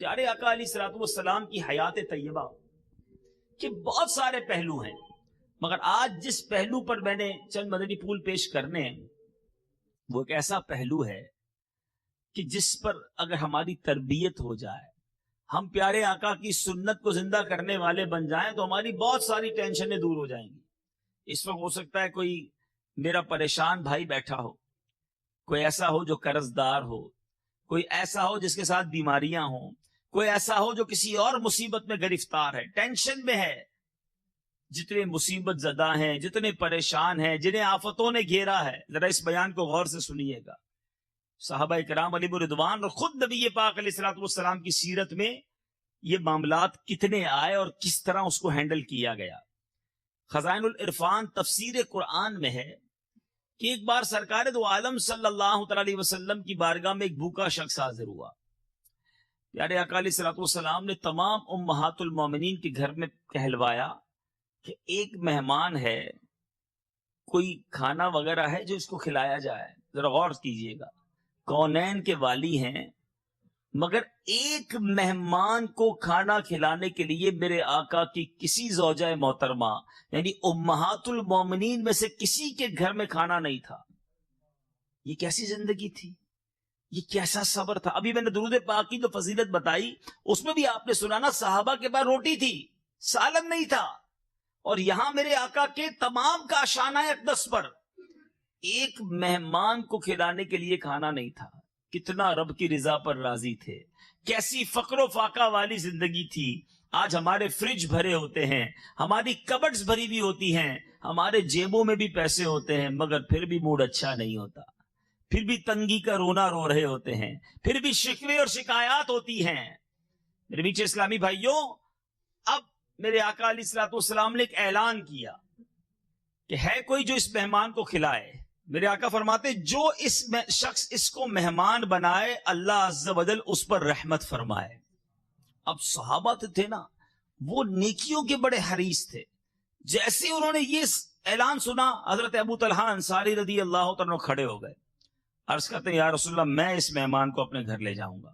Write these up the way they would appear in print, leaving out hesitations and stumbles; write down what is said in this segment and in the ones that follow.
پیارے آقا علیہ الصلوۃ والسلام کی حیات طیبہ کے بہت سارے پہلو ہیں، مگر آج جس پہلو پر میں نے چند مدنی پھول پیش کرنے ہیں وہ ایک ایسا پہلو ہے کہ جس پر اگر ہماری تربیت ہو جائے، ہم پیارے آقا کی سنت کو زندہ کرنے والے بن جائیں تو ہماری بہت ساری ٹینشنیں دور ہو جائیں گی۔ اس وقت ہو سکتا ہے کوئی میرا پریشان بھائی بیٹھا ہو، کوئی ایسا ہو جو قرض دار ہو، کوئی ایسا ہو جس کے ساتھ بیماریاں ہوں، کوئی ایسا ہو جو کسی اور مصیبت میں گرفتار ہے، ٹینشن میں ہے۔ جتنے مصیبت زدہ ہیں، جتنے پریشان ہیں، جنہیں آفتوں نے گھیرا ہے، ذرا اس بیان کو غور سے سنیے گا۔ صحابہ کرام علیہ رضوان اور خود نبی پاک علیہ الصلوۃ والسلام کی سیرت میں یہ معاملات کتنے آئے اور کس طرح اس کو ہینڈل کیا گیا۔ خزائن العرفان تفسیر قرآن میں ہے کہ ایک بار سرکار دو عالم صلی اللہ تعالی علیہ وسلم کی بارگاہ میں ایک بھوکا شخص حاضر ہوا۔ پیارے آقا علیہ الصلوۃ والسلام نے تمام امہات المومنین کے گھر میں کہلوایا کہ ایک مہمان ہے، کوئی کھانا وغیرہ ہے جو اس کو کھلایا جائے۔ ذرا غور کیجئے گا، کونین کے والی ہیں، مگر ایک مہمان کو کھانا کھلانے کے لیے میرے آقا کی کسی زوجہ محترمہ یعنی امہات المومنین میں سے کسی کے گھر میں کھانا نہیں تھا۔ یہ کیسی زندگی تھی، یہ کیسا صبر تھا۔ ابھی میں نے درود پاک کی جو فضیلت بتائی اس میں بھی آپ نے سنا نا، صحابہ کے پاس روٹی تھی، سالن نہیں تھا، اور یہاں میرے آقا کے تمام کا شانہ اقدس پر ایک مہمان کو کھلانے کے لیے کھانا نہیں تھا۔ کتنا رب کی رضا پر راضی تھے، کیسی فقر و فاقہ والی زندگی تھی۔ آج ہمارے فریج بھرے ہوتے ہیں، ہماری کبڈز بھری بھی ہوتی ہیں، ہمارے جیبوں میں بھی پیسے ہوتے ہیں، مگر پھر بھی موڈ اچھا نہیں ہوتا، پھر بھی تنگی کا رونا رو رہے ہوتے ہیں، پھر بھی شکوے اور شکایات ہوتی ہیں۔ میرے میٹھے اسلامی بھائیوں، اب میرے آقا علیہ الصلوۃ والسلام نے ایک اعلان کیا کہ ہے کوئی جو اس مہمان کو کھلائے۔ میرے آقا فرماتے جو اس شخص اس کو مہمان بنائے اللہ عز و جل اس پر رحمت فرمائے۔ اب صحابہ تھے نا، وہ نیکیوں کے بڑے حریص تھے۔ جیسے انہوں نے یہ اعلان سنا، حضرت ابو طلحہ انصاری رضی اللہ تعالیٰ عنہ کھڑے ہو گئے، عرض کرتے ہیں یا رسول اللہ میں اس مہمان کو اپنے گھر لے جاؤں گا۔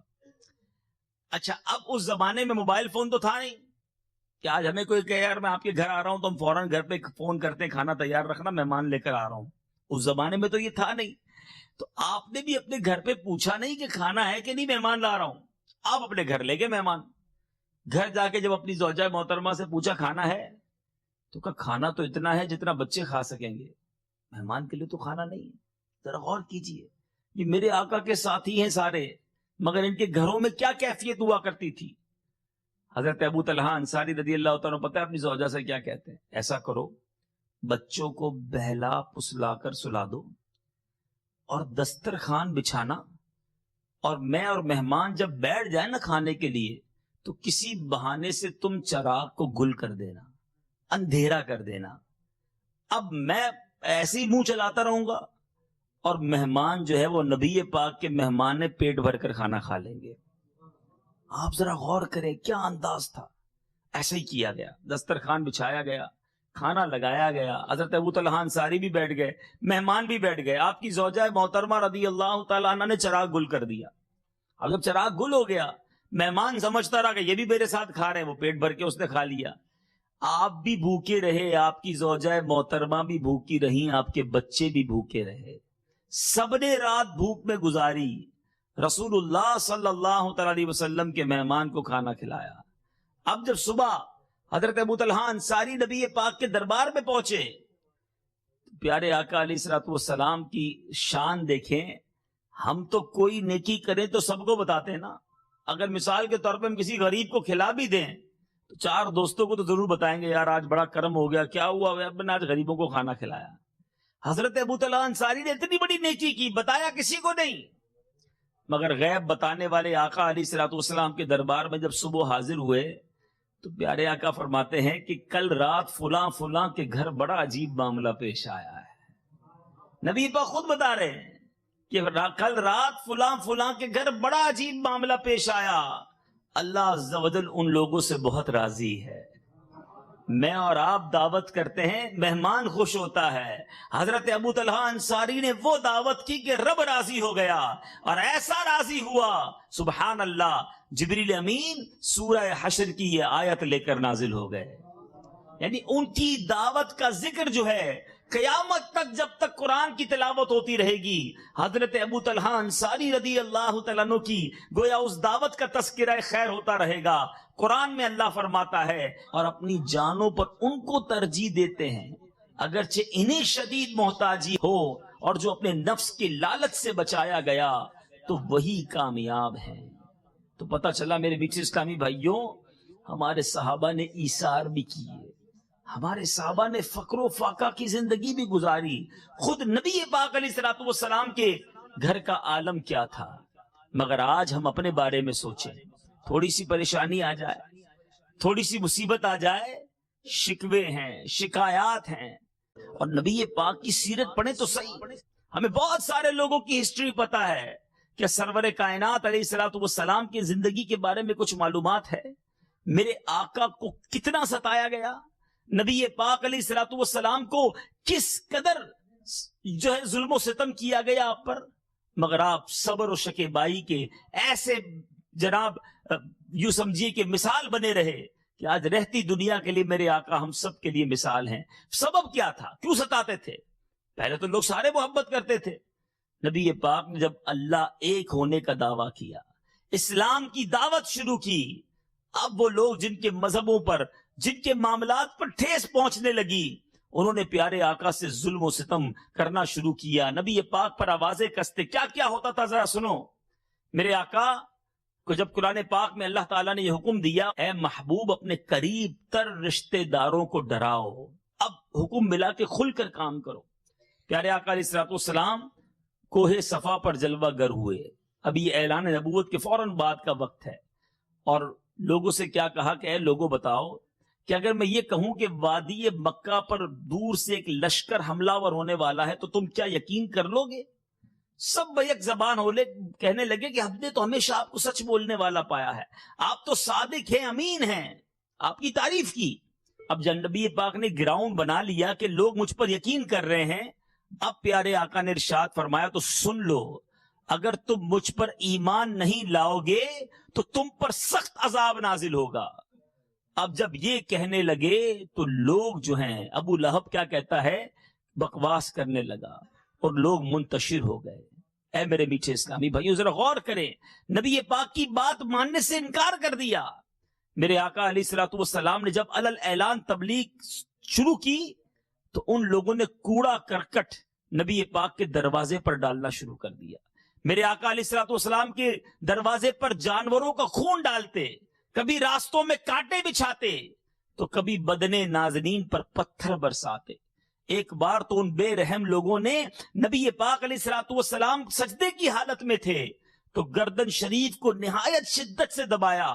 اچھا، اب اس زمانے میں موبائل فون تو تھا نہیں کہ آج ہمیں کوئی کہے یار میں آپ کے گھر آ رہا ہوں تو ہم فوراً گھر پہ فون کرتے ہیں کھانا تیار رکھنا، مہمان لے کر آ رہا ہوں۔ اس زمانے میں تو یہ تھا نہیں، تو آپ نے بھی اپنے گھر پہ پوچھا نہیں کہ کھانا ہے کہ نہیں، مہمان لا رہا ہوں۔ آپ اپنے گھر لے گئے مہمان، گھر جا کے جب اپنی زوجہ محترمہ سے پوچھا کھانا ہے تو کہا کھانا تو اتنا ہے جتنا بچے کھا سکیں گے، مہمان کے لیے تو کھانا نہیں ہے۔ ذرا غور کیجئے، یہ میرے آقا کے ساتھی ہیں سارے، مگر ان کے گھروں میں کیا کیفیت ہوا کرتی تھی۔ حضرت ابو طلحہ انصاری رضی اللہ تعالیٰ پتہ ہے اپنی زوجہ سے کیا کہتے ہیں؟ ایسا کرو بچوں کو بہلا پسلا کر سلا دو اور دسترخوان بچھانا، اور میں اور مہمان جب بیٹھ جائے نا کھانے کے لیے تو کسی بہانے سے تم چراغ کو گل کر دینا، اندھیرا کر دینا۔ اب میں ایسے ہی منہ چلاتا رہوں گا اور مہمان جو ہے وہ نبی پاک کے مہمان نے پیٹ بھر کر کھانا کھا لیں گے۔ آپ ذرا غور کریں کیا انداز تھا۔ ایسے ہی کیا گیا، دسترخوان بچھایا گیا، کھانا لگایا گیا، حضرت ابو طلحہ انصاری بھی بیٹھ گئے، مہمان بھی بیٹھ گئے، آپ کی زوجہ محترمہ رضی اللہ تعالیٰ عنہ نے چراغ گل کر دیا۔ اب جب چراغ گل ہو گیا، مہمان سمجھتا رہا کہ یہ بھی میرے ساتھ کھا رہے ہیں، وہ پیٹ بھر کے اس نے کھا لیا۔ آپ بھی بھوکے رہے، آپ کی زوجہ محترمہ بھی بھوکی رہی، آپ کے بچے بھی بھوکے رہے، سب نے رات بھوک میں گزاری۔ رسول اللہ صلی اللہ تعالی علیہ وسلم کے مہمان کو کھانا کھلایا۔ اب جب صبح حضرت ابو طلحہ انصاری نبی پاک کے دربار میں پہنچے، پیارے آقا علیہ الصلوۃ والسلام کی شان دیکھیں۔ ہم تو کوئی نیکی کریں تو سب کو بتاتے ہیں نا، اگر مثال کے طور پہ ہم کسی غریب کو کھلا بھی دیں تو چار دوستوں کو تو ضرور بتائیں گے یار آج بڑا کرم ہو گیا، کیا ہوا اب نے آج غریبوں کو کھانا کھلایا۔ حضرت ابو طلحہ انصاری نے اتنی بڑی نیکی کی، بتایا کسی کو نہیں، مگر غیب بتانے والے آقا علیہ الصلوۃ والسلام کے دربار میں جب صبح حاضر ہوئے تو پیارے آقا فرماتے ہیں کہ کل رات فلاں فلاں کے گھر بڑا عجیب معاملہ پیش آیا ہے۔ نبی پاک خود بتا رہے ہیں کہ کل رات فلاں فلاں کے گھر بڑا عجیب معاملہ پیش آیا، اللہ عز و جل ان لوگوں سے بہت راضی ہے۔ میں اور آپ دعوت کرتے ہیں، مہمان خوش ہوتا ہے۔ حضرت ابو طلحہ انصاری نے وہ دعوت کی کہ رب راضی ہو گیا، اور ایسا راضی ہوا سبحان اللہ، جبریل امین سورہ حشر کی یہ آیت لے کر نازل ہو گئے۔ یعنی ان کی دعوت کا ذکر جو ہے قیامت تک، جب تک قرآن کی تلاوت ہوتی رہے گی، حضرت ابو طلحہ انصاری رضی اللہ تعالیٰ عنہ کی گویا اس دعوت کا تذکرہ خیر ہوتا رہے گا۔ قرآن میں اللہ فرماتا ہے اور اپنی جانوں پر ان کو ترجیح دیتے ہیں اگرچہ انہیں شدید محتاجی ہو، اور جو اپنے نفس کے لالچ سے بچایا گیا تو وہی کامیاب ہے۔ تو پتہ چلا میرے بیچ اسلامی بھائیوں، ہمارے صحابہ نے ایثار بھی کیے، ہمارے صحابہ نے فقر و فاقہ کی زندگی بھی گزاری۔ خود نبی پاک علیہ الصلوۃ والسلام کے گھر کا عالم کیا تھا، مگر آج ہم اپنے بارے میں سوچیں، تھوڑی سی پریشانی آ جائے، تھوڑی سی مصیبت آ جائے، شکوے ہیں، شکایات ہیں، اور نبی پاک کی سیرت پڑھیں تو صحیح، ہمیں بہت سارے لوگوں کی ہسٹری پتا ہے کہ سرور کائنات علیہ الصلوۃ والسلام کی زندگی کے بارے میں کچھ معلومات ہے۔ میرے آقا کو کتنا ستایا گیا، نبی پاک علیہ الصلوۃ والسلام کو کس قدر جو ہے ظلم و ستم کیا گیا آپ پر، مگر آپ صبر و شکیبائی کے ایسے جناب یوں سمجھیے کہ مثال بنے رہے کہ آج رہتی دنیا کے لیے میرے آقا ہم سب کے لیے مثال ہیں۔ سبب کیا تھا، کیوں ستاتے تھے؟ پہلے تو لوگ سارے محبت کرتے تھے، نبی پاک نے جب اللہ ایک ہونے کا دعویٰ کیا، اسلام کی دعوت شروع کی، اب وہ لوگ جن کے مذہبوں پر، جن کے معاملات پر ٹھیس پہنچنے لگی، انہوں نے پیارے آقا سے ظلم و ستم کرنا شروع کیا، نبی پاک پر آوازیں کستے۔ کیا کیا ہوتا تھا ذرا سنو۔ میرے آقا کو جب قرآن پاک میں اللہ تعالیٰ نے یہ حکم دیا، اے محبوب اپنے قریب تر رشتہ داروں کو ڈراؤ، اب حکم ملا کہ کھل کر کام کرو۔ پیارے آقا علیہ الصلوۃ والسلام کوہ صفا پر جلوہ گر ہوئے، اب یہ اعلان نبوت کے فوراً بعد کا وقت ہے، اور لوگوں سے کیا کہا کہ اے لوگوں بتاؤ کہ اگر میں یہ کہوں کہ وادی مکہ پر دور سے ایک لشکر حملہ ور ہونے والا ہے تو تم کیا یقین کر لو گے؟ سب بیک زبان ہو لے، کہنے لگے کہ ہم نے تو ہمیشہ آپ کو سچ بولنے والا پایا ہے، آپ تو صادق ہیں، امین ہیں، آپ کی تعریف کی۔ اب جب نبی پاک نے گراؤنڈ بنا لیا کہ لوگ مجھ پر یقین کر رہے ہیں، اب پیارے آقا نے ارشاد فرمایا تو سن لو، اگر تم مجھ پر ایمان نہیں لاؤ گے تو تم پر سخت عذاب نازل ہوگا۔ اب جب یہ کہنے لگے تو لوگ جو ہیں، ابو لہب کیا کہتا ہے، بکواس کرنے لگا اور لوگ منتشر ہو گئے۔ اے میرے میٹھے اسلامی بھائیو، ذرا غور کریں، نبی پاک کی بات ماننے سے انکار کر دیا۔ میرے آقا علیہ الصلوۃ والسلام نے جب علل اعلان تبلیغ شروع کی تو ان لوگوں نے کوڑا کرکٹ نبی پاک کے دروازے پر ڈالنا شروع کر دیا۔ میرے آقا علیہ الصلوۃ والسلام کے دروازے پر جانوروں کا خون ڈالتے، کبھی راستوں میں کانٹے بچھاتے تو کبھی بدنے نازنین پر پتھر برساتے۔ ایک بار تو ان بے رحم لوگوں نے نبی پاک علیہ الصلوۃ والسلام سجدے کی حالت میں تھے تو گردن شریف کو نہایت شدت سے دبایا،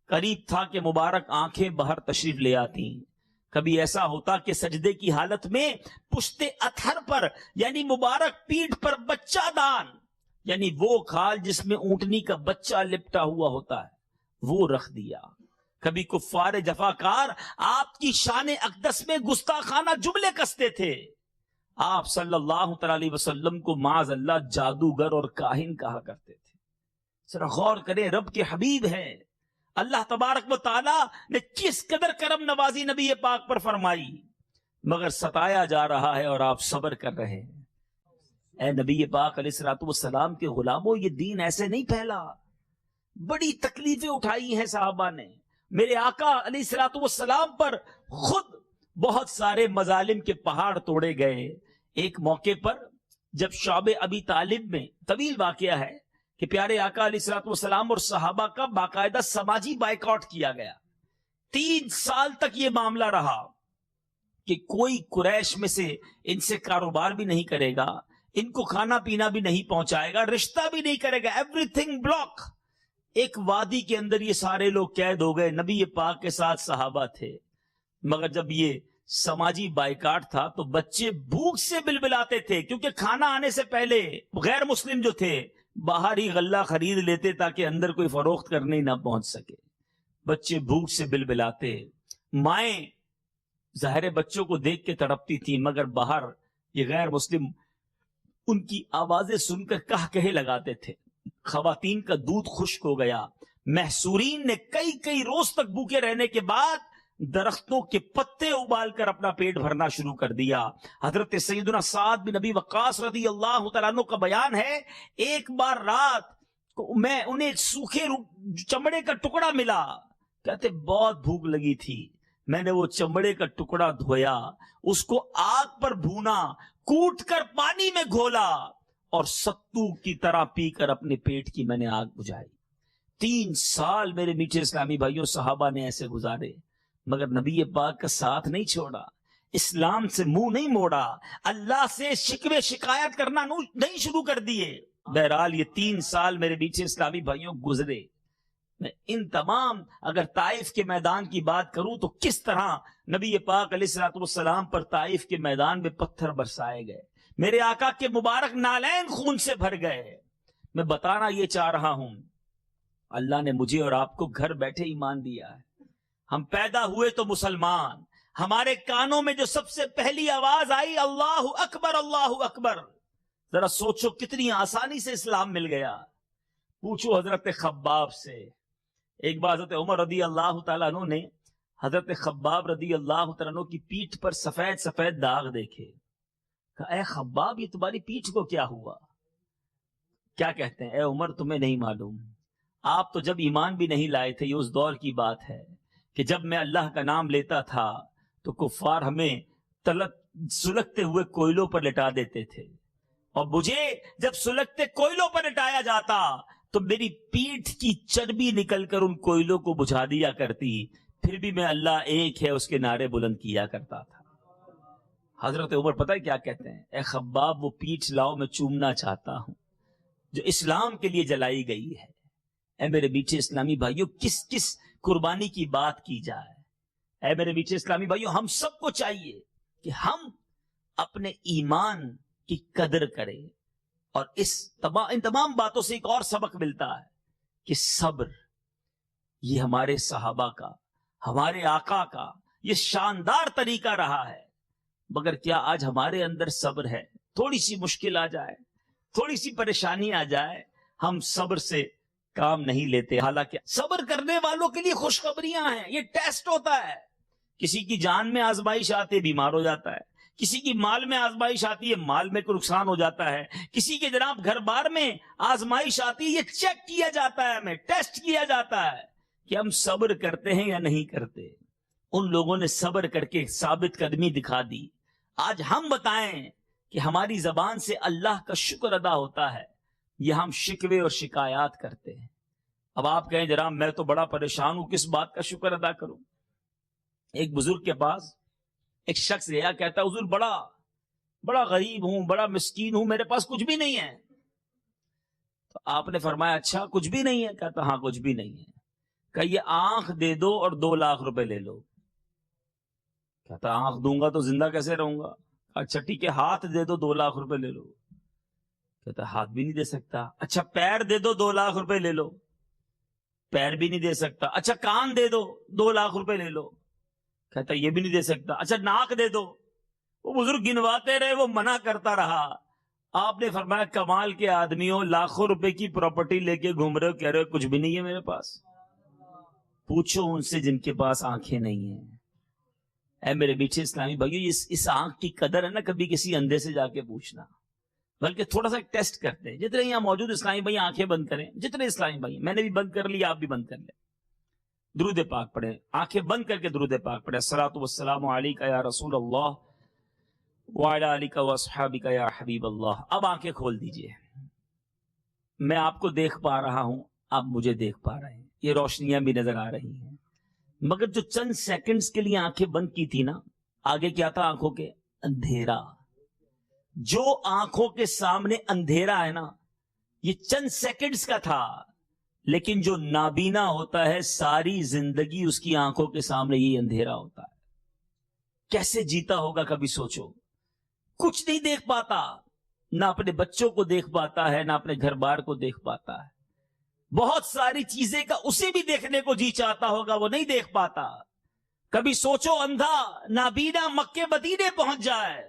قریب تھا کہ مبارک آنکھیں باہر تشریف لے آتی۔ کبھی ایسا ہوتا کہ سجدے کی حالت میں پشت اتھر پر یعنی مبارک پیٹھ پر بچہ دان، یعنی وہ کھال جس میں اونٹنی کا بچہ لپٹا ہوا ہوتا ہے، وہ رکھ دیا۔ کبھی کفار جفاکار آپ کی شان اقدس میں گستاخانہ جملے کستے تھے، آپ صلی اللہ تعالی علیہ وسلم کو معاذ اللہ جادوگر اور کاہن کہا کرتے تھے۔ ذرا غور کریں، رب کے حبیب ہیں، اللہ تبارک و تعالی نے کس قدر کرم نوازی نبی پاک پر فرمائی، مگر ستایا جا رہا ہے اور آپ صبر کر رہے ہیں۔ اے نبی پاک علیہ الصلوۃ والسلام کے غلاموں، یہ دین ایسے نہیں پھیلا، بڑی تکلیفیں اٹھائی ہیں صحابہ نے۔ میرے آقا علیہ الصلوۃ والسلام پر خود بہت سارے مظالم کے پہاڑ توڑے گئے۔ ایک موقع پر جب شعب ابی طالب میں، طویل واقعہ ہے کہ پیارے آقا علیہ الصلوۃ والسلام اور صحابہ کا باقاعدہ سماجی بائیکاٹ کیا گیا۔ 3 سال تک یہ معاملہ رہا کہ کوئی قریش میں سے ان سے کاروبار بھی نہیں کرے گا، ان کو کھانا پینا بھی نہیں پہنچائے گا، رشتہ بھی نہیں کرے گا، ایوری تھنگ بلاک۔ ایک وادی کے اندر یہ سارے لوگ قید ہو گئے، نبی پاک کے ساتھ صحابہ تھے، مگر جب یہ سماجی بائیکاٹ تھا تو بچے بھوک سے بلبلاتے تھے، کیونکہ کھانا آنے سے پہلے غیر مسلم جو تھے باہر ہی غلہ خرید لیتے تاکہ اندر کوئی فروخت کرنے نہ پہنچ سکے۔ بچے بھوک سے بلبلاتے، مائیں ظاہر بچوں کو دیکھ کے تڑپتی تھی، مگر باہر یہ غیر مسلم ان کی آوازیں سن کر کہے لگاتے تھے۔ خواتین کا دودھ خشک ہو گیا۔ محصورین نے کئی روز تک بھوکے رہنے کے بعد درختوں کے پتے ابال کر اپنا پیٹ بھرنا شروع کر دیا۔ حضرت سیدنا سعد بن نبی وقاص رضی اللہ تعالیٰ عنہ کا بیان ہے، ایک بار رات کو میں انہیں ایک سوکھے چمڑے کا ٹکڑا ملا، کہتے بہت بھوک لگی تھی، میں نے وہ چمڑے کا ٹکڑا دھویا، اس کو آگ پر بھونا، کوٹ کر پانی میں گھولا اور ستو کی طرح پی کر اپنے پیٹ کی میں نے آگ بجھائی۔ 3 سال میرے میٹھے اسلامی بھائیوں صحابہ نے ایسے گزارے، مگر نبی پاک کا ساتھ نہیں چھوڑا، اسلام سے منہ نہیں موڑا، اللہ سے شکوے شکایت کرنا نہیں شروع کر دیے۔ بہرحال یہ 3 سال میرے میٹھے اسلامی بھائیوں گزرے۔ میں ان تمام اگر طائف کے میدان کی بات کروں تو کس طرح نبی پاک علیہ الصلوۃ والسلام پر طائف کے میدان میں پتھر برسائے گئے، میرے آقا کے مبارک نالین خون سے بھر گئے۔ میں بتانا یہ چاہ رہا ہوں، اللہ نے مجھے اور آپ کو گھر بیٹھے ایمان دیا ہے، ہم پیدا ہوئے تو مسلمان، ہمارے کانوں میں جو سب سے پہلی آواز آئی اللہ اکبر اللہ اکبر، ذرا سوچو کتنی آسانی سے اسلام مل گیا۔ پوچھو حضرت خباب سے، ایک بار حضرت عمر رضی اللہ تعالیٰ عنہ نے حضرت خباب رضی اللہ تعالیٰ عنہ کی پیٹھ پر سفید سفید داغ دیکھے، کہا اے خباب یہ تمہاری پیٹھ کو کیا ہوا؟ کیا کہتے ہیں، اے عمر تمہیں نہیں معلوم، آپ تو جب ایمان بھی نہیں لائے تھے، یہ اس دور کی بات ہے کہ جب میں اللہ کا نام لیتا تھا تو کفار ہمیں سلگتے ہوئے کوئلوں پر لٹا دیتے تھے، اور مجھے جب سلگتے کوئلوں پر لٹایا جاتا تو میری پیٹھ کی چربی نکل کر ان کوئلوں کو بجھا دیا کرتی، پھر بھی میں اللہ ایک ہے اس کے نعرے بلند کیا کرتا تھا۔ حضرت عمر پتہ ہے کیا کہتے ہیں، اے خباب وہ پیٹھ لاؤ میں چومنا چاہتا ہوں جو اسلام کے لیے جلائی گئی ہے۔ اے میرے میٹھے اسلامی بھائیوں، کس قربانی کی بات کی جائے۔ اے میرے میٹھے اسلامی بھائیوں، ہم سب کو چاہیے کہ ہم اپنے ایمان کی قدر کریں، اور ان تمام باتوں سے ایک اور سبق ملتا ہے کہ صبر، یہ ہمارے صحابہ کا، ہمارے آقا کا یہ شاندار طریقہ رہا ہے، مگر کیا آج ہمارے اندر صبر ہے؟ تھوڑی سی مشکل آ جائے، تھوڑی سی پریشانی آ جائے، ہم صبر سے کام نہیں لیتے۔ حالانکہ صبر کرنے والوں کے لیے خوشخبریاں ہیں، یہ ٹیسٹ ہوتا ہے۔ کسی کی جان میں آزمائش آتی ہے، بیمار ہو جاتا ہے، کسی کی مال میں آزمائش آتی ہے، مال میں کوئی نقصان ہو جاتا ہے، کسی کے جناب گھر بار میں آزمائش آتی ہے، یہ چیک کیا جاتا ہے، ہمیں ٹیسٹ کیا جاتا ہے کہ ہم صبر کرتے ہیں یا نہیں کرتے۔ ان لوگوں نے صبر کر کے ثابت قدمی دکھا دی۔ آج ہم بتائیں کہ ہماری زبان سے اللہ کا شکر ادا ہوتا ہے یا ہم شکوے اور شکایات کرتے ہیں؟ اب آپ کہیں جناب میں تو بڑا پریشان ہوں، کس بات کا شکر ادا کروں؟ ایک بزرگ کے پاس ایک شخص گیا، کہتا حضور بڑا غریب ہوں، بڑا مسکین ہوں، میرے پاس کچھ بھی نہیں ہے۔ تو آپ نے فرمایا اچھا کچھ بھی نہیں ہے؟ کہتا ہاں کچھ بھی نہیں ہے۔ کہ یہ آنکھ دے دو اور 2 لاکھ روپے لے لو۔ کہتا آنکھ دوں گا تو زندہ کیسے رہوں گا؟ اچھا ٹھیک ہے، ہاتھ دے دو 2 لاکھ روپے لے لو۔ کہتا ہاتھ بھی نہیں دے سکتا۔ اچھا پیر دے دو 2 لاکھ روپے لے لو۔ پیر بھی نہیں دے سکتا۔ اچھا کان دے دو 2 لاکھ روپے لے لو۔ کہتا یہ بھی نہیں دے سکتا۔ اچھا ناک دے دو۔ وہ بزرگ گنواتے رہے، وہ منع کرتا رہا۔ آپ نے فرمایا کمال کے آدمیوں، لاکھوں روپے کی پراپرٹی لے کے گھوم رہے ہو، کہہ رہے ہو کچھ بھی نہیں ہے میرے پاس۔ پوچھو ان سے جن کے پاس آنکھیں نہیں ہیں۔ اے میرے میٹھے اسلامی بھائیو، اس آنکھ کی قدر ہے نا، کبھی کسی اندھے سے جا کے پوچھنا، بلکہ تھوڑا سا ٹیسٹ کرتے ہیں۔ جتنے یہاں موجود اسلامی بھائی آنکھیں بند کریں، جتنے اسلامی بھائی، میں نے بھی بند کر لی، آپ بھی بند کر لیں، درود پاک پڑھیں، آنکھیں بند کر کے درود پاک پڑھیں۔ الصلاۃ والسلام علیک یا رسول اللہ وعلی آلک واصحابک یا حبیب اللہ۔ اب آنکھیں کھول دیجئے، میں آپ کو دیکھ پا رہا ہوں، آپ مجھے دیکھ پا رہے ہیں، یہ روشنیاں بھی نظر آ رہی ہیں، مگر جو چند سیکنڈز کے لیے آنکھیں بند کی تھی نا، آگے کیا تھا آنکھوں کے؟ اندھیرا۔ جو آنکھوں کے سامنے اندھیرا ہے نا، یہ چند سیکنڈز کا تھا، لیکن جو نابینا ہوتا ہے ساری زندگی اس کی آنکھوں کے سامنے یہ اندھیرا ہوتا ہے۔ کیسے جیتا ہوگا کبھی سوچو۔ کچھ نہیں دیکھ پاتا، نہ اپنے بچوں کو دیکھ پاتا ہے، نہ اپنے گھر بار کو دیکھ پاتا ہے۔ بہت ساری چیزیں کا اسے بھی دیکھنے کو جی چاہتا ہوگا، وہ نہیں دیکھ پاتا۔ کبھی سوچو اندھا نابینا مکے مدینے پہنچ جائے،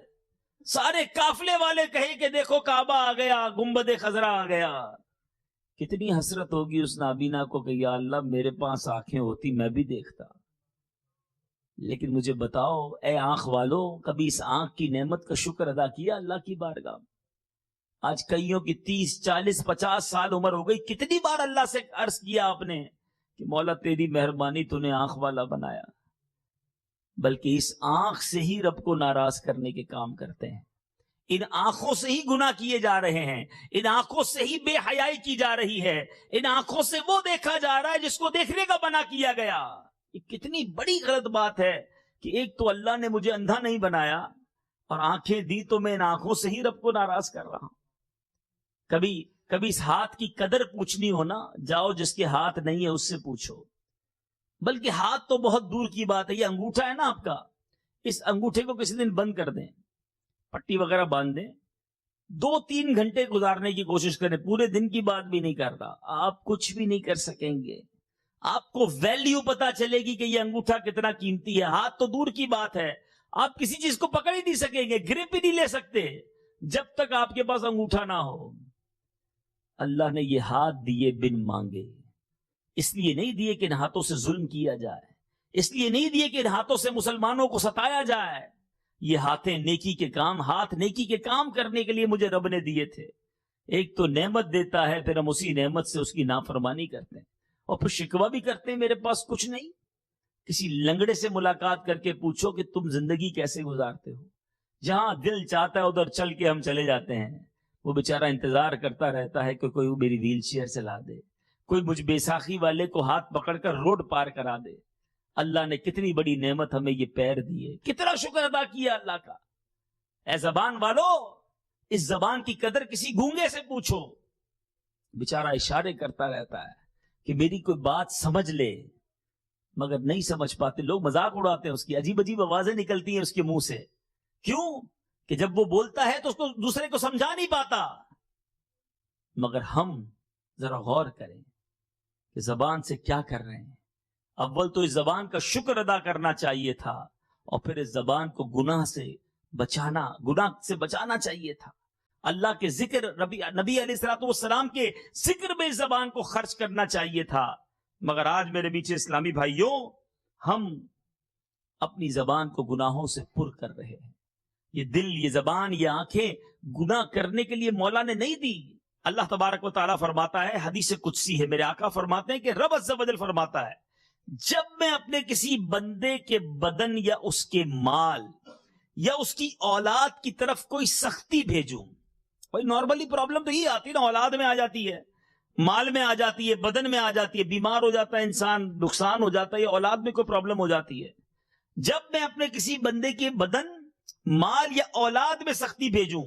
سارے قافلے والے کہیں کہ دیکھو کعبہ آ گیا، گنبد خضرا آ گیا، کتنی حسرت ہوگی اس نابینا کو کہ یا اللہ میرے پاس آنکھیں ہوتی میں بھی دیکھتا۔ لیکن مجھے بتاؤ اے آنکھ والو، کبھی اس آنکھ کی نعمت کا شکر ادا کیا اللہ کی بارگاہ؟ آج کئیوں کی 30 40 50 سال عمر ہو گئی، کتنی بار اللہ سے عرض کیا آپ نے کہ مولا تیری مہربانی تو نے آنکھ والا بنایا؟ بلکہ اس آنکھ سے ہی رب کو ناراض کرنے کے کام کرتے ہیں، ان آنکھوں سے ہی گناہ کیے جا رہے ہیں، ان آنکھوں سے ہی بے حیائی کی جا رہی ہے، ان آنکھوں سے وہ دیکھا جا رہا ہے جس کو دیکھنے کا منع کیا گیا۔ یہ کتنی بڑی غلط بات ہے کہ ایک تو اللہ نے مجھے اندھا نہیں بنایا اور آنکھیں دی تو میں ان آنکھوں سے ہی رب کو ناراض کر رہا ہوں۔ کبھی اس ہاتھ کی قدر پوچھنی ہو نا، جاؤ جس کے ہاتھ نہیں ہے اس سے پوچھو۔ بلکہ ہاتھ تو بہت دور کی بات ہے، یہ انگوٹھا ہے نا آپ کا، اس انگوٹھے کو کسی دن بند کر دیں، پٹی وغیرہ باندھ دیں، 2-3 گھنٹے گزارنے کی کوشش کریں، پورے دن کی بات بھی نہیں کر رہا، آپ کچھ بھی نہیں کر سکیں گے۔ آپ کو ویلیو پتا چلے گی کہ یہ انگوٹھا کتنا قیمتی ہے۔ ہاتھ تو دور کی بات ہے، آپ کسی چیز کو پکڑ ہی نہیں سکیں گے، گرپ ہی نہیں لے سکتے جب تک آپ کے پاس انگوٹھا نہ ہو۔ اللہ نے یہ ہاتھ دیے بن مانگے، اس لیے نہیں دیے کہ ان ہاتھوں سے ظلم کیا جائے، اس لیے نہیں دیے کہ ان ہاتھوں سے مسلمانوں کو ستایا جائے۔ یہ ہاتھیں نیکی کے کام، ہاتھ نیکی کے کام کرنے کے لیے مجھے رب نے دیے تھے۔ ایک تو نعمت دیتا ہے، پھر ہم اسی نعمت سے اس کی نافرمانی کرتے ہیں اور پھر شکوہ بھی کرتے ہیں میرے پاس کچھ نہیں۔ کسی لنگڑے سے ملاقات کر کے پوچھو کہ تم زندگی کیسے گزارتے ہو، جہاں دل چاہتا ہے ادھر چل کے ہم چلے جاتے ہیں، وہ بیچارہ انتظار کرتا رہتا ہے کہ کوئی میری ویل چیئر چلا دے، کوئی مجھ بیساکھی والے کو ہاتھ پکڑ کر روڈ پار کرا دے۔ اللہ نے کتنی بڑی نعمت ہمیں یہ پیر دیے، کتنا شکر ادا کیا اللہ کا۔ اے زبان والو، اس زبان کی قدر کسی گونگے سے پوچھو، بیچارہ اشارے کرتا رہتا ہے کہ میری کوئی بات سمجھ لے، مگر نہیں سمجھ پاتے۔ لوگ مذاق اڑاتے ہیں، اس کی عجیب عجیب آوازیں نکلتی ہیں اس کے منہ سے، کیوں کہ جب وہ بولتا ہے تو اس کو دوسرے کو سمجھا نہیں پاتا۔ مگر ہم ذرا غور کریں کہ زبان سے کیا کر رہے ہیں۔ اول تو اس زبان کا شکر ادا کرنا چاہیے تھا، اور پھر اس زبان کو گناہ سے بچانا چاہیے تھا۔ اللہ کے ذکر، نبی علیہ السلام کے ذکر میں اس زبان کو خرچ کرنا چاہیے تھا۔ مگر آج میرے بیچ اسلامی بھائیوں، ہم اپنی زبان کو گناہوں سے پر کر رہے ہیں۔ یہ دل، یہ زبان، یہ آنکھیں گناہ کرنے کے لیے مولا نے نہیں دی۔ اللہ تبارک و تعالیٰ فرماتا ہے، حدیث قدسی ہے، میرے آقا فرماتے ہیں کہ رب عز و جل فرماتا ہے، جب میں اپنے کسی بندے کے بدن یا اس کے مال یا اس کی اولاد کی طرف کوئی سختی بھیجوں، کوئی نارملی پرابلم تو یہ آتی ہے نا، اولاد میں آ جاتی ہے، مال میں آ جاتی ہے، بدن میں آ جاتی ہے، بیمار ہو جاتا ہے انسان، نقصان ہو جاتا ہے، اولاد میں کوئی پرابلم ہو جاتی ہے۔ جب میں اپنے کسی بندے کے بدن، مال یا اولاد میں سختی بھیجوں،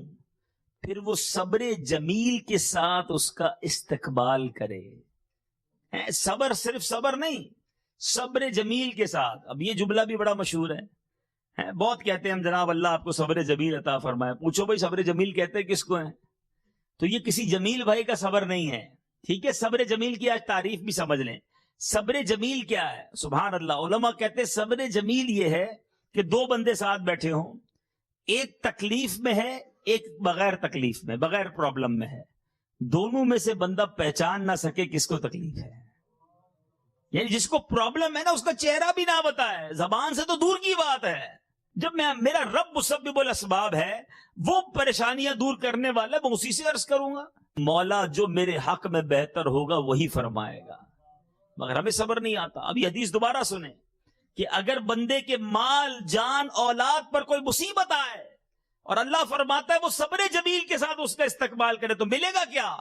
پھر وہ صبر جمیل کے ساتھ اس کا استقبال کرے۔ صبر صرف صبر نہیں، صبر جمیل کے ساتھ۔ اب یہ جملہ بھی بڑا مشہور ہے، بہت کہتے ہیں ہم جناب اللہ آپ کو صبر جمیل عطا فرمائے۔ پوچھو بھائی صبر جمیل کہتے ہیں کس کو ہیں؟ تو یہ کسی جمیل بھائی کا صبر نہیں ہے، ٹھیک ہے؟ صبر جمیل کی آج تعریف بھی سمجھ لیں۔ صبر جمیل کیا ہے؟ سبحان اللہ، علماء کہتے ہیں صبر جمیل یہ ہے کہ 2 بندے ساتھ بیٹھے ہوں، ایک تکلیف میں ہے، ایک بغیر تکلیف میں، بغیر پرابلم میں ہے، دونوں میں سے بندہ پہچان نہ سکے کس کو تکلیف ہے، یعنی جس کو پرابلم ہے نا اس کا چہرہ بھی نہ بتائے، زبان سے تو دور کی بات ہے۔ جب میرا رب مسبب الاسباب ہے، وہ پریشانیاں دور کرنے والا، میں اسی سے عرض کروں گا، مولا جو میرے حق میں بہتر ہوگا وہی فرمائے گا۔ مگر ہمیں صبر نہیں آتا۔ ابھی حدیث دوبارہ سنیں کہ اگر بندے کے مال، جان، اولاد پر کوئی مصیبت آئے اور اللہ فرماتا ہے وہ صبر جمیل کے ساتھ اس کا استقبال کرے تو ملے گا کیا؟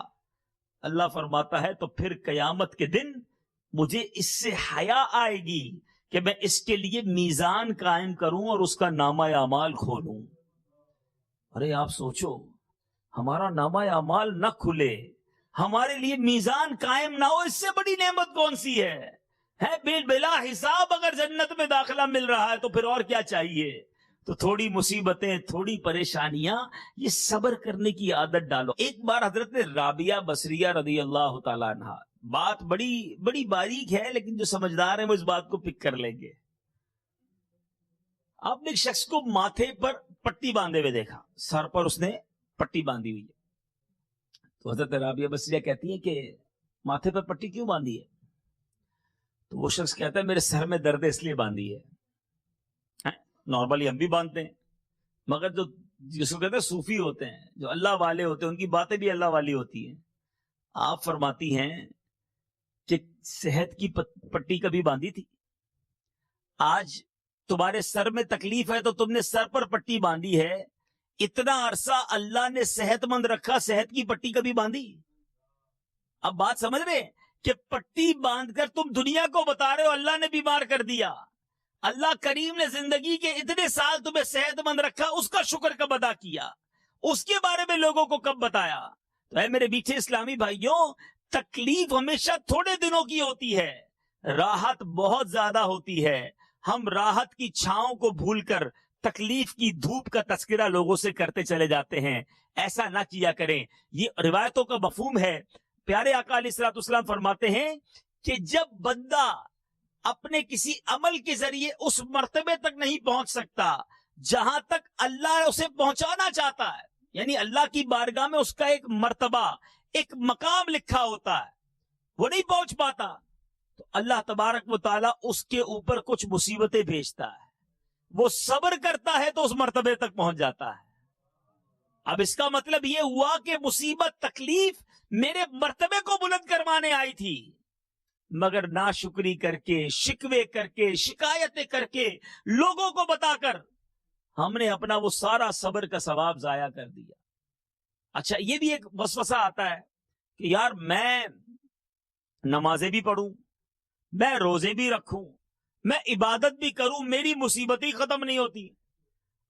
اللہ فرماتا ہے تو پھر قیامت کے دن مجھے اس سے حیا آئے گی کہ میں اس کے لیے میزان قائم کروں اور اس کا نامہ اعمال کھولوں۔ ارے آپ سوچو، ہمارا نامہ اعمال نہ کھلے، ہمارے لیے میزان قائم نہ ہو، اس سے بڑی نعمت کون سی ہے؟ بلا حساب اگر جنت میں داخلہ مل رہا ہے تو پھر اور کیا چاہیے؟ تو تھوڑی مصیبتیں، تھوڑی پریشانیاں، یہ صبر کرنے کی عادت ڈالو۔ ایک بار حضرت رابعہ بصریہ رضی اللہ تعالیٰ عنہ، بات بڑی باریک ہے لیکن جو سمجھدار ہیں وہ اس بات کو پک کر لیں گے۔ آپ نے ایک شخص کو ماتھے پر پٹی باندھے ہوئے دیکھا، سر پر اس نے پٹی باندھی ہوئی ہے، تو حضرت رابعہ بصریہ کہتی ہیں کہ ماتھے پر پٹی کیوں باندھی ہے؟ تو وہ شخص کہتا ہے میرے سر میں درد ہے اس لیے باندھی ہے۔ نارملی ہم بھی باندھتے ہیں، مگر جو جس کو کہتے ہیں صوفی ہوتے ہیں، جو اللہ والے ہوتے ہیں، ان کی باتیں بھی اللہ والی ہوتی ہیں۔ آپ فرماتی ہیں کہ صحت کی پٹی کبھی باندھی تھی؟ آج تمہارے سر میں تکلیف ہے تو تم نے سر پر پٹی باندھی ہے، اتنا عرصہ اللہ نے صحت مند رکھا، صحت کی پٹی کبھی باندھی؟ اب بات سمجھ رہے کہ پٹی باندھ کر تم دنیا کو بتا رہے ہو اللہ نے بیمار کر دیا، اللہ کریم نے زندگی کے اتنے سال تمہیں صحت مند رکھا، اس کا شکر کب ادا کیا، اس کے بارے میں لوگوں کو کب بتایا؟ تو اے میرے میٹھے اسلامی بھائیوں، تکلیف ہمیشہ تھوڑے دنوں کی ہوتی ہے، راحت بہت زیادہ ہوتی ہے۔ ہم راحت کی چھاؤں کو بھول کر تکلیف کی دھوپ کا تذکرہ لوگوں سے کرتے چلے جاتے ہیں، ایسا نہ کیا کریں۔ یہ روایتوں کا مفہوم ہے۔ پیارے آقا علیہ الصلوۃ والسلام فرماتے ہیں کہ جب بندہ اپنے کسی عمل کے ذریعے اس مرتبے تک نہیں پہنچ سکتا جہاں تک اللہ اسے پہنچانا چاہتا ہے، یعنی اللہ کی بارگاہ میں اس کا ایک مرتبہ، ایک مقام لکھا ہوتا ہے، وہ نہیں پہنچ پاتا، تو اللہ تبارک و تعالیٰ اس کے اوپر کچھ مصیبتیں بھیجتا ہے، وہ صبر کرتا ہے تو اس مرتبے تک پہنچ جاتا ہے۔ اب اس کا مطلب یہ ہوا کہ مصیبت، تکلیف میرے مرتبے کو بلند کروانے آئی تھی، مگر ناشکری کر کے، شکوے کر کے، شکایتیں کر کے، لوگوں کو بتا کر ہم نے اپنا وہ سارا صبر کا ثواب ضائع کر دیا۔ اچھا، یہ بھی ایک وسوسہ آتا ہے کہ یار میں نمازیں بھی پڑھوں، میں روزے بھی رکھوں، میں عبادت بھی کروں، میری مصیبتیں ختم نہیں ہوتی،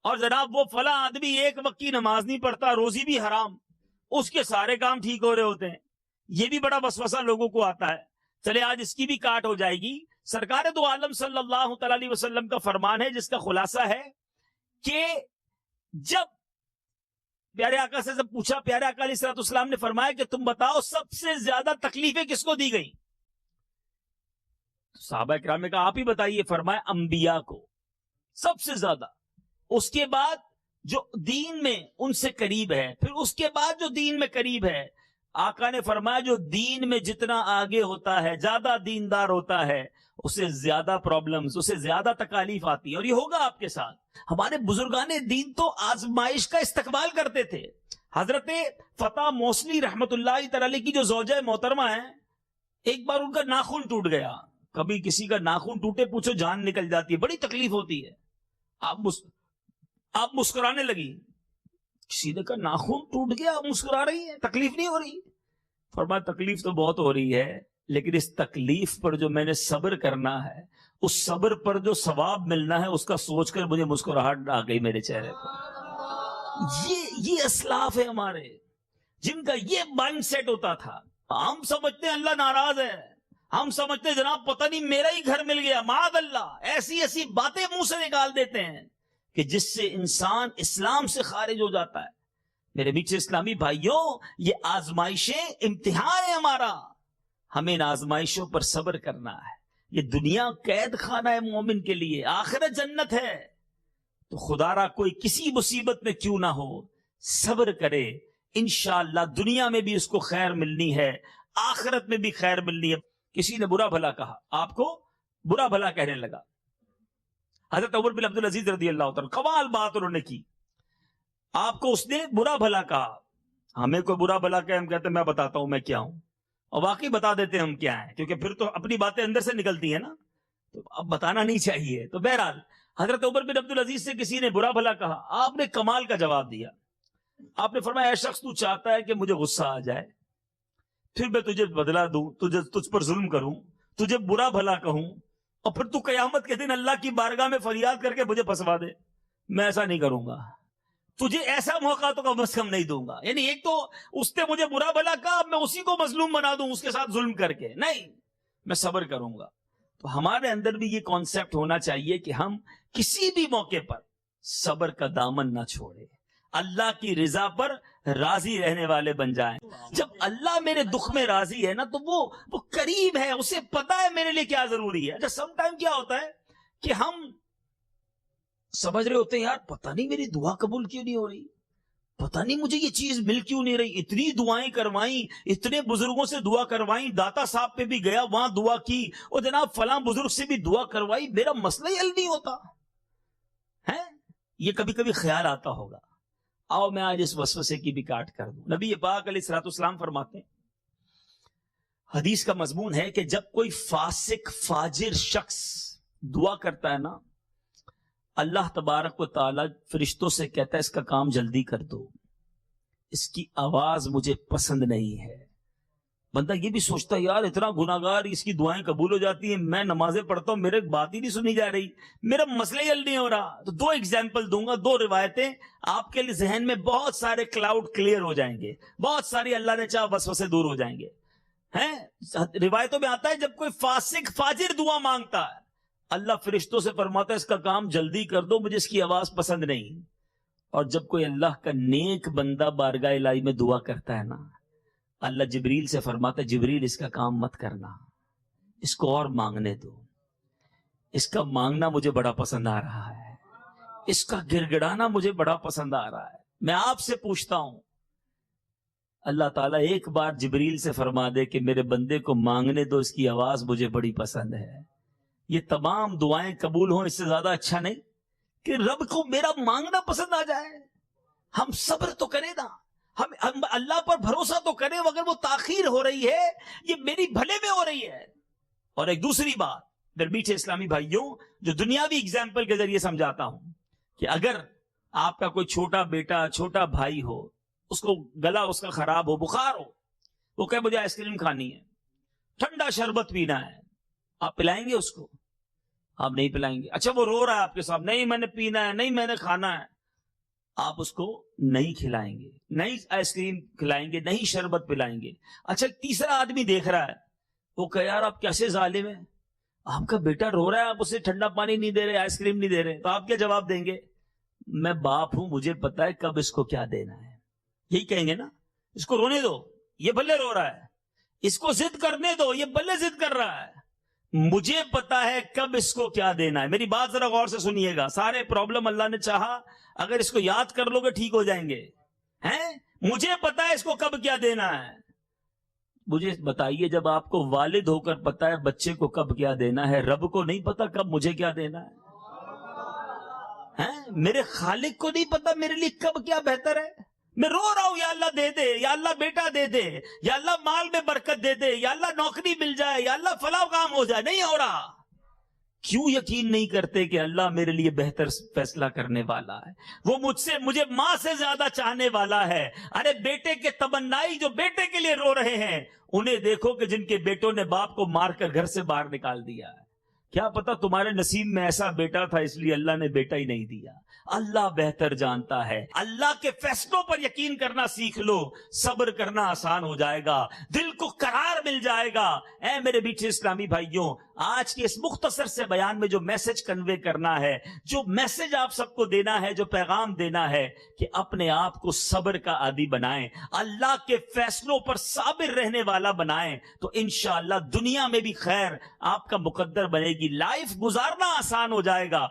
اور جناب وہ فلاں آدمی ایک وقت کی نماز نہیں پڑھتا، روزی بھی حرام، اس کے سارے کام ٹھیک ہو رہے ہوتے ہیں۔ یہ بھی بڑا وسوسہ لوگوں کو آتا ہے۔ چلے آج اس کی بھی کاٹ ہو جائے گی۔ سرکار دو عالم صلی اللہ تعالی علیہ وسلم کا فرمان ہے جس کا خلاصہ ہے کہ جب پیارے آقا سے جب پوچھا، پیارے آقا علیہ الصلوۃ والسلام نے فرمایا کہ تم بتاؤ سب سے زیادہ تکلیفیں کس کو دی گئی؟ صحابہ کرام نے کہا آپ ہی بتائیے۔ فرمایا انبیاء کو سب سے زیادہ، اس کے بعد جو دین میں ان سے قریب ہے، پھر اس کے بعد جو دین میں قریب ہے۔ آقا نے فرمایا جو دین میں جتنا آگے ہوتا ہے، زیادہ دیندار ہوتا ہے، اسے زیادہ پرابلمز، اسے زیادہ تکالیف آتی ہے، اور یہ ہوگا آپ کے ساتھ۔ ہمارے بزرگان دین تو آزمائش کا استقبال کرتے تھے۔ حضرت فتح موصلی رحمت اللہ تعالی کی جو زوجہ محترمہ ہیں، ایک بار ان کا ناخن ٹوٹ گیا۔ کبھی کسی کا ناخن ٹوٹے پوچھو جان نکل جاتی ہے، بڑی تکلیف ہوتی ہے۔ آپ مسکرانے لگی، کسی نے کہا ناخن ٹوٹ گیا آپ مسکرا رہی ہے، تکلیف نہیں ہو رہی؟ فرمایا تکلیف تو بہت ہو رہی ہے، لیکن اس تکلیف پر جو میں نے صبر کرنا ہے، اس صبر پر جو ثواب ملنا ہے، اس کا سوچ کر مجھے مسکراہٹ آ گئی میرے چہرے پر۔ یہ اسلاف ہے ہمارے، جن کا یہ مائنڈ سیٹ ہوتا تھا۔ ہم سمجھتے ہیں اللہ ناراض ہے، ہم سمجھتے ہیں جناب پتہ نہیں میرا ہی گھر مل گیا، معاذ اللہ، ایسی ایسی باتیں منہ سے نکال دیتے ہیں کہ جس سے انسان اسلام سے خارج ہو جاتا ہے۔ میرے میٹھے اسلامی بھائیوں، یہ آزمائشیں امتحان ہے ہمارا، ہمیں ان آزمائشوں پر صبر کرنا ہے۔ یہ دنیا قید خانہ ہے مومن کے لیے، آخرت جنت ہے۔ تو خدا را کوئی کسی مصیبت میں کیوں نہ ہو، صبر کرے، انشاءاللہ دنیا میں بھی اس کو خیر ملنی ہے، آخرت میں بھی خیر ملنی ہے۔ کسی نے برا بھلا کہا، آپ کو برا بھلا کہنے لگا، حضرت عمر بن عبدالعزیز رضی اللہ تعالیٰ، کمال بات انہوں نے کی، آپ کو اس نے برا بھلا کہا۔ ہمیں کوئی برا بھلا کہے ہم کہتے ہیں میں بتاتا ہوں میں کیا ہوں، اور واقعی بتا دیتے ہیں ہم کیا ہیں، کیونکہ پھر تو اپنی باتیں اندر سے نکلتی ہیں نا، تو اب بتانا نہیں چاہیے۔ تو بہرحال حضرت عمر بن عبدالعزیز سے کسی نے برا بھلا کہا، آپ نے کمال کا جواب دیا۔ آپ نے فرمایا اے شخص، تو چاہتا ہے کہ مجھے غصہ آ جائے، پھر میں تجھے بدلہ دوں، تجھ پر ظلم کروں، تجھے برا بھلا کہوں، اور پھر تو قیامت کے دن اللہ کی بارگاہ میں فریاد کر کے مجھے پھنسوا دے؟ میں ایسا نہیں کروں گا، تجھے ایسا موقع تو کم از کم نہیں دوں گا۔ یعنی ایک تو اس نے مجھے برا بھلا کہا، میں اسی کو مظلوم بنا دوں اس کے ساتھ ظلم کر کے؟ نہیں، میں صبر کروں گا۔ تو ہمارے اندر بھی یہ کانسیپٹ ہونا چاہیے کہ ہم کسی بھی موقع پر صبر کا دامن نہ چھوڑے، اللہ کی رضا پر راضی رہنے والے بن جائیں۔ جب اللہ میرے دکھ میں راضی ہے نا، تو وہ قریب ہے، اسے پتا ہے میرے لیے کیا ضروری ہے۔ اچھا، سم ٹائم کیا ہوتا ہے کہ ہم سمجھ رہے ہوتے ہیں یار پتہ نہیں میری دعا قبول کیوں نہیں ہو رہی, پتہ نہیں مجھے یہ چیز مل کیوں نہیں رہی, اتنی دعائیں کروائیں, اتنے بزرگوں سے دعا کروائیں, داتا صاحب پہ بھی گیا وہاں دعا کی, اور جناب فلاں بزرگ سے بھی دعا کروائی, میرا مسئلہ ہی حل نہیں ہوتا ہے. یہ کبھی کبھی خیال آتا ہوگا. آؤ میں آج اس وسوسے کی بھی کاٹ کر دوں. نبی پاک علیہ الصلوۃ والسلام فرماتے ہیں, حدیث کا مضمون ہے کہ جب کوئی فاسق فاجر شخص دعا کرتا ہے نا, اللہ تبارک و تعالی فرشتوں سے کہتا ہے اس کا کام جلدی کر دو, اس کی آواز مجھے پسند نہیں ہے. بندہ یہ بھی سوچتا ہے یار اتنا گناہگار, اس کی دعائیں قبول ہو جاتی ہیں, میں نمازیں پڑھتا ہوں میرے بات ہی نہیں سنی جا رہی, میرا مسئلہ ہی حل نہیں ہو رہا. تو دو ایگزامپل دوں گا, دو روایتیں, آپ کے لیے ذہن میں بہت سارے کلاؤڈ کلیئر ہو جائیں گے, بہت ساری اللہ نے چاہا وسوسے دور ہو جائیں گے. روایتوں میں آتا ہے جب کوئی فاسق فاجر دعا مانگتا ہے, اللہ فرشتوں سے فرماتا ہے اس کا کام جلدی کر دو, مجھے اس کی آواز پسند نہیں. اور جب کوئی اللہ کا نیک بندہ بارگاہ الہی میں دعا کرتا ہے نا, اللہ جبریل سے فرماتا ہے جبریل اس کا کام مت کرنا, اس کو اور مانگنے دو, اس کا مانگنا مجھے بڑا پسند آ رہا ہے, اس کا گڑگڑانا مجھے بڑا پسند آ رہا ہے. میں آپ سے پوچھتا ہوں, اللہ تعالیٰ ایک بار جبریل سے فرما دے کہ میرے بندے کو مانگنے دو, اس کی آواز مجھے بڑی پسند ہے, یہ تمام دعائیں قبول ہوں, اس سے زیادہ اچھا نہیں کہ رب کو میرا مانگنا پسند آ جائے. ہم صبر تو کریں نا, ہم اللہ پر بھروسہ تو کریں, اگر وہ تاخیر ہو رہی ہے یہ میری بھلے میں ہو رہی ہے. اور ایک دوسری بات میرے میٹھے اسلامی بھائیوں, جو دنیاوی اگزامپل کے ذریعے سمجھاتا ہوں, کہ اگر آپ کا کوئی چھوٹا بیٹا چھوٹا بھائی ہو, اس کو گلا اس کا خراب ہو, بخار ہو, وہ کہے مجھے آئس کریم کھانی ہے, ٹھنڈا شربت پینا ہے, آپ پلائیں گے اس کو؟ آپ نہیں پلائیں گے. اچھا وہ رو رہا ہے آپ کے ساتھ, نہیں میں نے پینا ہے, نہیں میں نے کھانا ہے, آپ اس کو نہیں کھلائیں گے, نہیں آئس کریم کھلائیں گے, نہیں شربت پلائیں گے. اچھا تیسرا آدمی دیکھ رہا ہے, وہ کہے یار آپ کیسے ظالم ہیں, آپ کا بیٹا رو رہا ہے, آپ اسے ٹھنڈا پانی نہیں دے رہے, آئس کریم نہیں دے رہے, تو آپ کیا جواب دیں گے؟ میں باپ ہوں, مجھے پتا ہے کب اس کو کیا دینا ہے. یہی کہیں گے نا, اس کو رونے دو, یہ بھلے رو رہا ہے, اس کو ضد کرنے دو, یہ بھلے ضد کر رہا ہے, مجھے پتا ہے کب اس کو کیا دینا ہے. میری بات ذرا غور سے سنیے گا, سارے پرابلم اللہ نے چاہا اگر اس کو یاد کر لو گے ٹھیک ہو جائیں گے. مجھے پتا ہے اس کو کب کیا دینا ہے. مجھے بتائیے, جب آپ کو والد ہو کر پتا ہے بچے کو کب کیا دینا ہے, رب کو نہیں پتا کب مجھے کیا دینا ہے؟ میرے خالق کو نہیں پتا میرے لیے کب کیا بہتر ہے؟ میں رو رہا ہوں یا اللہ دے دے, یا اللہ بیٹا دے دے, یا اللہ مال میں برکت دے دے, یا اللہ نوکری مل جائے, یا اللہ فلاں کام ہو جائے, نہیں ہو رہا. کیوں یقین نہیں کرتے کہ اللہ میرے لیے بہتر فیصلہ کرنے والا ہے؟ وہ مجھے ماں سے زیادہ چاہنے والا ہے. ارے بیٹے کے تمنائی جو بیٹے کے لیے رو رہے ہیں, انہیں دیکھو کہ جن کے بیٹوں نے باپ کو مار کر گھر سے باہر نکال دیا ہے. کیا پتا تمہارے نصیب میں ایسا بیٹا تھا اس لیے اللہ نے بیٹا ہی نہیں دیا. اللہ بہتر جانتا ہے. اللہ کے فیصلوں پر یقین کرنا سیکھ لو, صبر کرنا آسان ہو جائے گا, دل کو قرار مل جائے گا. اے میرے میٹھے اسلامی بھائیوں, آج کے اس مختصر سے بیان میں جو میسج کنوے کرنا ہے, جو میسج آپ سب کو دینا ہے, جو پیغام دینا ہے, کہ اپنے آپ کو صبر کا عادی بنائیں, اللہ کے فیصلوں پر صابر رہنے والا بنائیں, تو انشاءاللہ دنیا میں بھی خیر آپ کا مقدر بنے گی, لائف گزارنا آسان ہو جائے گا.